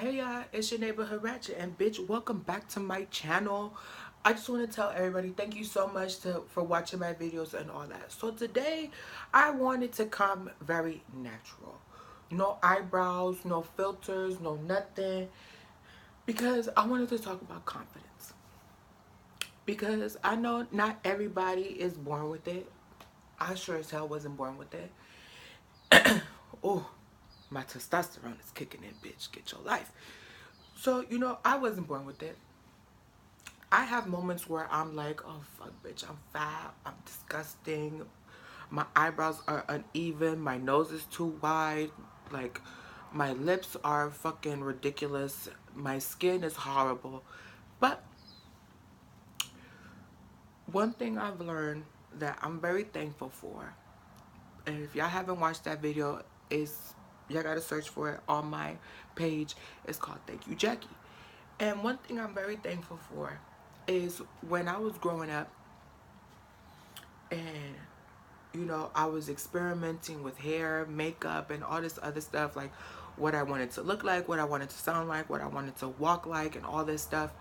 Hey y'all, it's your neighborhood ratchet, and bitch, welcome back to my channel. I just want to tell everybody thank you so much for watching my videos and all that. So today I wanted to come very natural, no eyebrows, no filters, no nothing, because I wanted to talk about confidence, because I know not everybody is born with it. I sure as hell wasn't born with it. Oh, my testosterone is kicking in, bitch. Get your life. So, I wasn't born with it. I have moments where I'm like, oh fuck, bitch, I'm fat, I'm disgusting, my eyebrows are uneven, my nose is too wide, like, my lips are fucking ridiculous, my skin is horrible. But one thing I've learned that I'm very thankful for, and if y'all haven't watched that video, is y'all gotta search for it on my page. It's called Thank You Jackie. And one thing I'm very thankful for is when I was growing up and I was experimenting with hair, makeup, and all this other stuff, like what I wanted to look like, what I wanted to sound like, what I wanted to walk like, and all this stuff.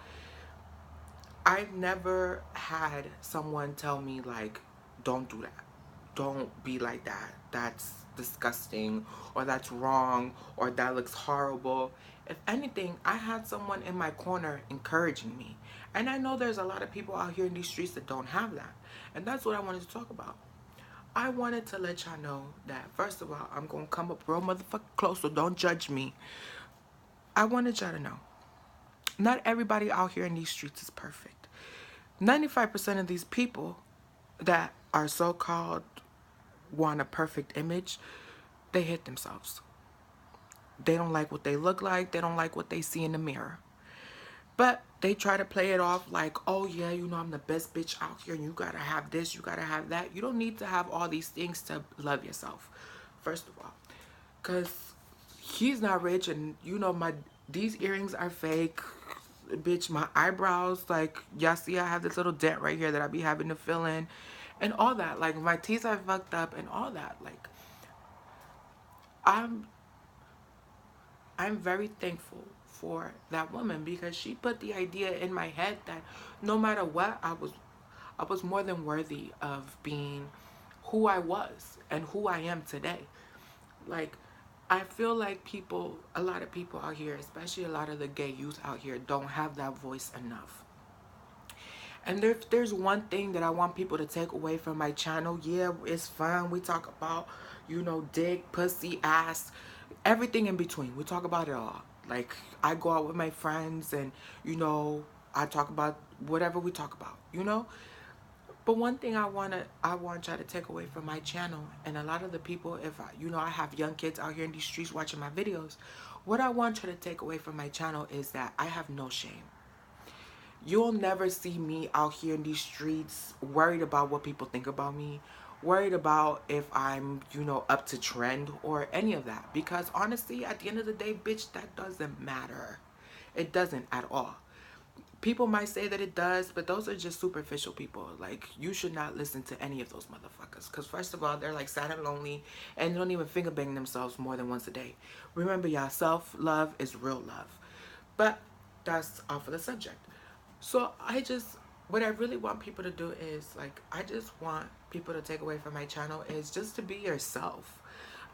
I've never had someone tell me, like, don't do that. Don't be like that. That's disgusting, or that's wrong, or that looks horrible. If anything, I had someone in my corner encouraging me. And I know there's a lot of people out here in these streets that don't have that. And that's what I wanted to talk about. I wanted to let y'all know that, first of all, I'm going to come up real motherfucking close, so don't judge me. I wanted y'all to know, not everybody out here in these streets is perfect. 95% of these people that are so-called want a perfect image, they hit themselves. They don't like what they look like. They don't like what they see in the mirror. But they try to play it off like, oh yeah, I'm the best bitch out here and you gotta have this, you gotta have that. You don't need to have all these things to love yourself, first of all. Because he's not rich and these earrings are fake. Bitch, my eyebrows, like, y'all see I have this little dent right here that I be having to fill in and all that. Like, my teeth are fucked up and all that. Like, I'm I'm very thankful for that woman because she put the idea in my head that no matter what, I was more than worthy of being who I was and who I am today. Like, I feel like a lot of people out here, especially a lot of the gay youth out here, don't have that voice enough. And if there's one thing that I want people to take away from my channel, yeah, it's fun. We talk about, dick, pussy, ass, everything in between. We talk about it all. Like, I go out with my friends and, I talk about whatever we talk about. But one thing I want y'all to take away from my channel, and a lot of the people, if I have young kids out here in these streets watching my videos, what I want you to take away from my channel is that I have no shame. You'll never see me out here in these streets worried about what people think about me, worried about if I'm, up to trend or any of that. Because honestly, at the end of the day, bitch, that doesn't matter. It doesn't at all. People might say that it does, but those are just superficial people. Like, you should not listen to any of those motherfuckers. Because first of all, they're like sad and lonely and they don't even finger bang themselves more than once a day. Remember, y'all, self-love is real love. But that's off of the subject. So what I really want people to do is, like, I just want people to take away from my channel is just to be yourself.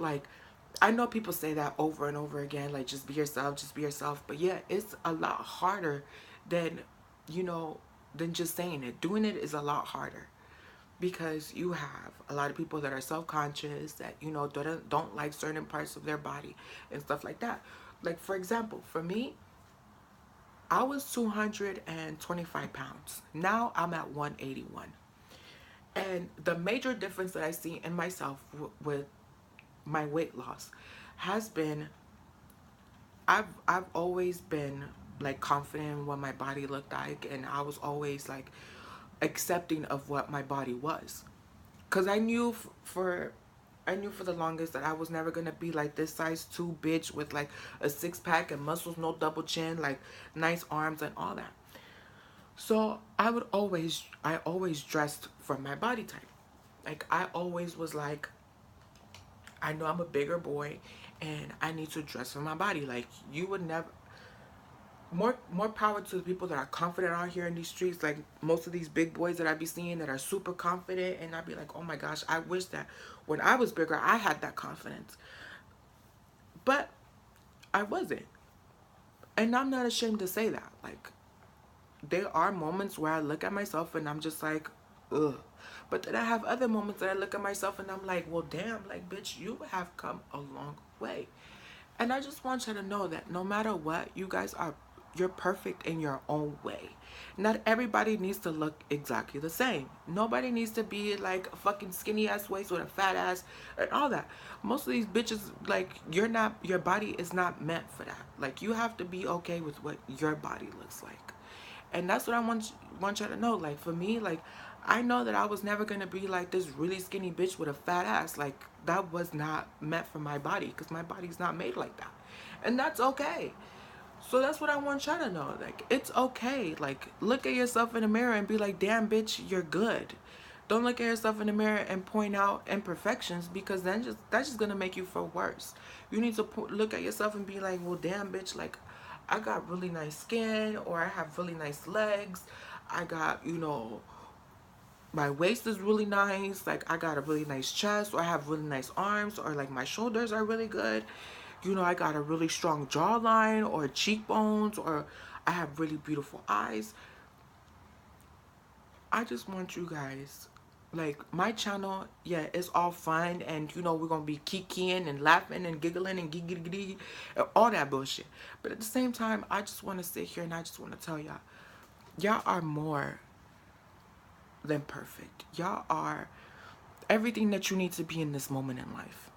Like, I know people say that over and over again, like, just be yourself, just be yourself. But yeah, it's a lot harder than, you know, than just saying it. Doing it is a lot harder because you have a lot of people that are self-conscious, that, don't like certain parts of their body and stuff like that. Like, for example, for me, I was 225 pounds. Now I'm at 181. And the major difference that I see in myself with my weight loss has been, I've always been like confident in what my body looked like, and I was always like accepting of what my body was. Cause I knew for the longest that I was never gonna be like this size 2 bitch with like a 6-pack and muscles, no double chin, like nice arms and all that. So I always dressed for my body type. Like, I always was like, I know I'm a bigger boy and I need to dress for my body. Like, you would never, more power to the people that are confident out here in these streets. Like most of these big boys that I be seeing that are super confident, and I be like, oh my gosh, I wish that when I was bigger I had that confidence. But I wasn't. And I'm not ashamed to say that. Like, there are moments where I look at myself and I'm just like, ugh. But then I have other moments that I look at myself and I'm like, well, damn, like, bitch, you have come a long way. And I just want you to know that no matter what, you guys are, you're perfect in your own way. Not everybody needs to look exactly the same. Nobody needs to be like a fucking skinny ass waist with a fat ass and all that. Most of these bitches, like, your body is not meant for that. Like, you have to be okay with what your body looks like. And that's what I want you to know. Like, for me, like, I know that I was never gonna be like this really skinny bitch with a fat ass. Like, that was not meant for my body, because my body's not made like that. And that's okay. So that's what I want y'all to know. Like, it's okay. Like, look at yourself in the mirror and be like, damn, bitch, you're good. Don't look at yourself in the mirror and point out imperfections, because then that's just gonna make you feel worse. You need to look at yourself and be like, well, damn, bitch, like, I got really nice skin, or I have really nice legs. I got, my waist is really nice. Like, I got a really nice chest, or I have really nice arms, or like my shoulders are really good. I got a really strong jawline or cheekbones, or I have really beautiful eyes. I just want you guys, like, my channel, yeah, it's all fun, and we're gonna be kikiing and laughing and giggling and giggity and all that bullshit. But at the same time, I just want to sit here and I just want to tell y'all are more than perfect. Y'all are everything that you need to be in this moment in life.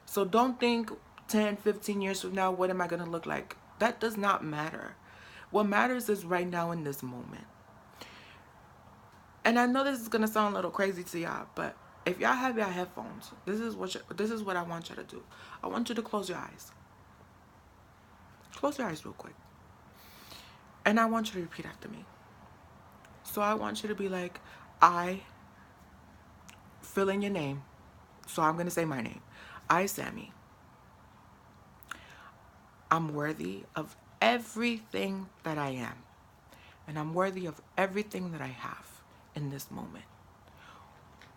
So don't think 10, 15 years from now, what am I gonna look like? That does not matter. What matters is right now in this moment. And I know this is gonna sound a little crazy to y'all, but if y'all have your headphones, this is what I want you to do. I want you to close your eyes. Close your eyes real quick. And I want you to repeat after me. So I want you to be like, I fill in your name. So I'm gonna say my name. I, Sammy. I'm worthy of everything that I am. And I'm worthy of everything that I have in this moment.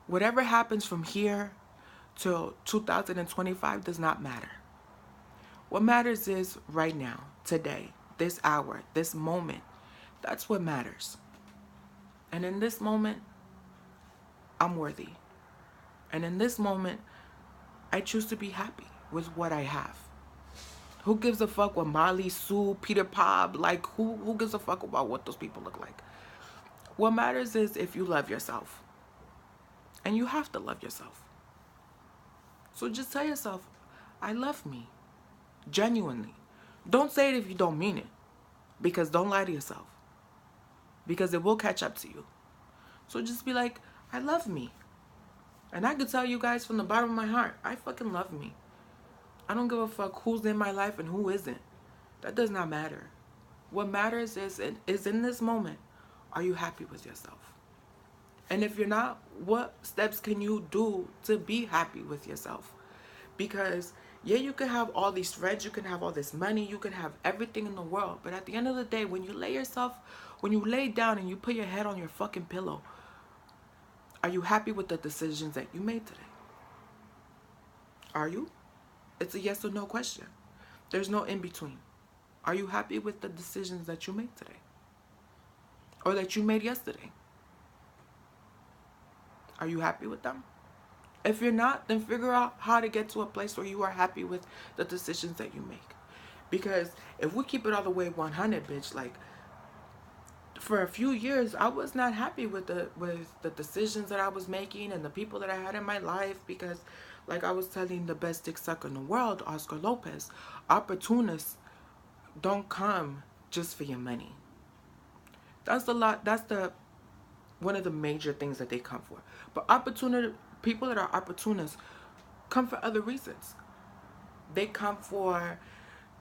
Whatever happens from here till 2025 does not matter. What matters is right now, today, this hour, this moment. That's what matters. And in this moment, I'm worthy. And in this moment, I choose to be happy with what I have. Who gives a fuck what Molly, Sue, Peter Pop, like, who gives a fuck about what those people look like? What matters is if you love yourself. And you have to love yourself. So just tell yourself, I love me. Genuinely. Don't say it if you don't mean it. Because don't lie to yourself. Because it will catch up to you. So just be like, I love me. And I could tell you guys from the bottom of my heart, I fucking love me. I don't give a fuck who's in my life and who isn't. That does not matter. What matters is in this moment, are you happy with yourself? And if you're not, what steps can you do to be happy with yourself? Because, yeah, you can have all these friends, you can have all this money, you can have everything in the world. But at the end of the day, when you lay down and you put your head on your fucking pillow, are you happy with the decisions that you made today? Are you? It's a yes or no question. There's no in between. Are you happy with the decisions that you made today? Or that you made yesterday? Are you happy with them? If you're not, then figure out how to get to a place where you are happy with the decisions that you make. Because if we keep it all the way 100, bitch, like, for a few years, I was not happy with the decisions that I was making and the people that I had in my life, because, like I was telling the best dick sucker in the world, Oscar Lopez, opportunists don't come just for your money. That's one of the major things that they come for. But people that are opportunists come for other reasons. They come for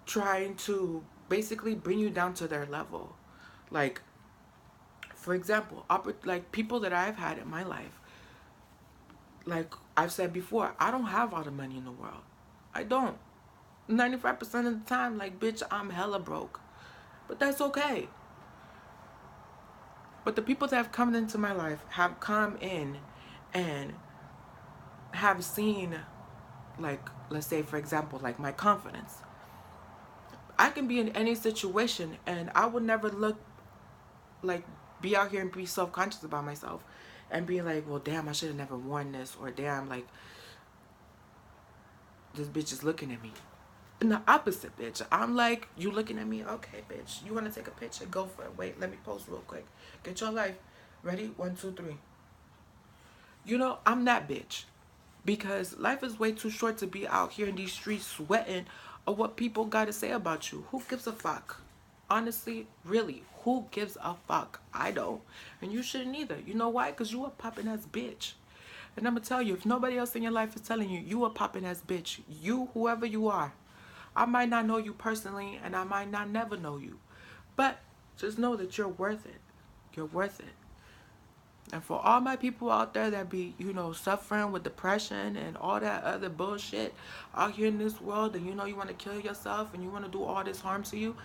trying to basically bring you down to their level. Like, for example, like people that I've had in my life, like I've said before, I don't have all the money in the world. I don't. 95% of the time, like, bitch, I'm hella broke. But that's okay. But the people that have come into my life have come in and have seen, like, let's say, for example, like my confidence. I can be in any situation and I would never look like be out here and be self-conscious about myself and be like, well, damn, I should have never worn this, or damn, like, this bitch is looking at me. In the opposite, bitch. I'm like, you looking at me? Okay, bitch. You want to take a picture? Go for it. Wait, let me post real quick. Get your life. Ready? 1, 2, 3. You know, I'm that bitch. Because life is way too short to be out here in these streets sweating of what people got to say about you. Who gives a fuck? Honestly, really, who gives a fuck? I don't. And you shouldn't either. You know why? Because you a popping ass bitch. And I'm going to tell you, if nobody else in your life is telling you, you a popping ass bitch. You, whoever you are. I might not know you personally, and I might not never know you. But just know that you're worth it. You're worth it. And for all my people out there that be, you know, suffering with depression and all that other bullshit out here in this world, and you know you want to kill yourself and you want to do all this harm to you,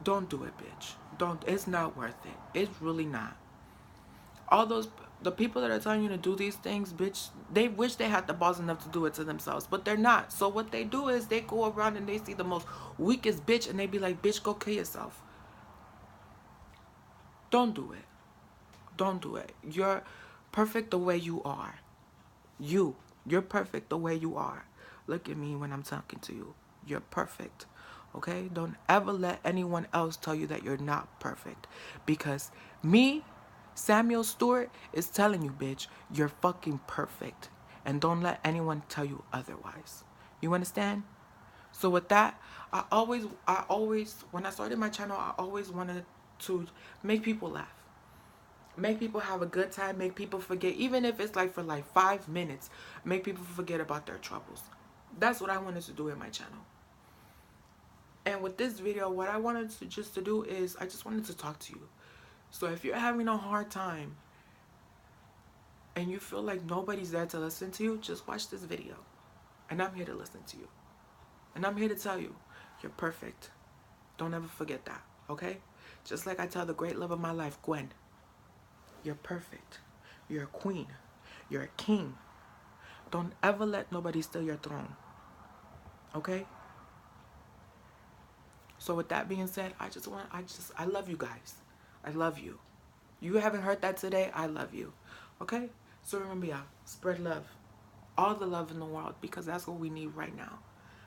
don't do it, bitch. Don't. It's not worth it. It's really not. All those, the people that are telling you to do these things, bitch, they wish they had the balls enough to do it to themselves, but they're not. So what they do is they go around and they see the most weakest bitch and they be like, bitch, go kill yourself. Don't do it. Don't do it. You're perfect the way you are. You're perfect the way you are. Look at me when I'm talking to you. You're perfect. Okay? Don't ever let anyone else tell you that you're not perfect. Because me, Samuel Stewart, is telling you, bitch, you're fucking perfect. And don't let anyone tell you otherwise. You understand? So with that, I always, when I started my channel, I always wanted to make people laugh. Make people have a good time. Make people forget, even if it's like for like 5 minutes, make people forget about their troubles. That's what I wanted to do in my channel. And with this video, what I wanted to just to do is I just wanted to talk to you. So if you're having a hard time and you feel like nobody's there to listen to you, just watch this video. And I'm here to listen to you. And I'm here to tell you, you're perfect. Don't ever forget that, okay? Just like I tell the great love of my life, Gwen, you're perfect. You're a queen. You're a king. Don't ever let nobody steal your throne. Okay? So with that being said, I love you guys. I love you. You haven't heard that today? I love you. Okay? So remember, y'all, spread love. All the love in the world, because that's what we need right now.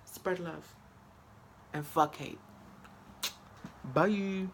Spread love. And fuck hate. Bye.